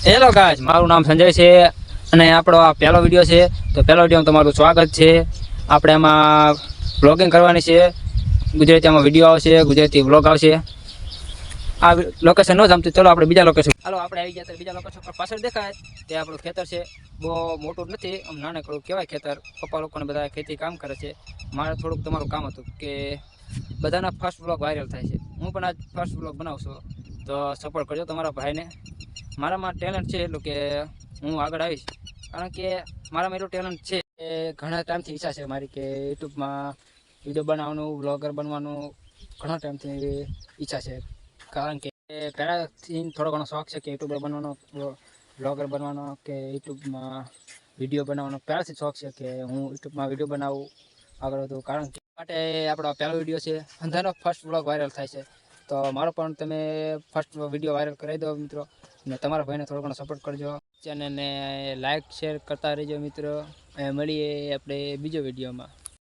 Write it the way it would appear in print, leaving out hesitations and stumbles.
Hello guys, મારું નામ સંજય છે અને આપણો આ પહેલો વિડીયો છે. તો પહેલો વિડીયોમાં તમારું સ્વાગત છે. આપણે એમાં વ્લોગિંગ કરવાની છે. ગુજરાતીમાં વિડીયો આવશે, ગુજરાતી વ્લોગ આવશે. આ લોકેશન ન જમતું, ચલો આપણે બીજા લોકેશન. હાલો, આપણે આવી ગયા તો બીજા લોકેશન પર. પાછળ દેખાય તે આપણું ખેતર છે. બહુ મોટું નથી, આમ નાનકડું કહેવાય ખેતર. પપ્પા લોકોને બધા ખેતી કામ કરે છે. મારે થોડુંક તમારું કામ હતું કે બધાના ફર્સ્ટ વ્લોગ વાયરલ થાય છે. હું પણ આજ ફર્સ્ટ વ્લોગ બનાવશું, તો સપોર્ટ કરજો તમારા ભાઈને. મારામાં ટેલેન્ટ છે એટલું કે હું આગળ આવીશ, કારણ કે મારામાં એટલું ટેલેન્ટ છે. ઘણા ટાઈમથી ઈચ્છા છે મારી કે યુટ્યુબમાં વિડીયો બનાવવાનું, વ્લોગર બનવાનું ઘણા ટાઈમથી ઈચ્છા છે. કારણ કે પહેલાંથી થોડો ઘણો શોખ છે કે યુટ્યુબર બનવાનો, વ્લોગર બનવાનો કે યુટ્યુબમાં વિડીયો બનાવવાનો પહેલાંથી શોખ છે કે હું યુટ્યુબમાં વિડીયો બનાવું આગળ વધું. કારણ કે માટે આપણો પહેલો વિડીયો છે, અંધારો ફર્સ્ટ વ્લોગ વાયરલ થાય છે. તો મારો પણ તમે ફર્સ્ટ વિડીયો વાયરલ કરાવી દો મિત્રો, અને તમારા ભાઈને થોડો ઘણો સપોર્ટ કરજો. ચેનલને લાઇક શેર કરતા રહેજો મિત્રો. મળીએ આપણે બીજો વિડીયોમાં.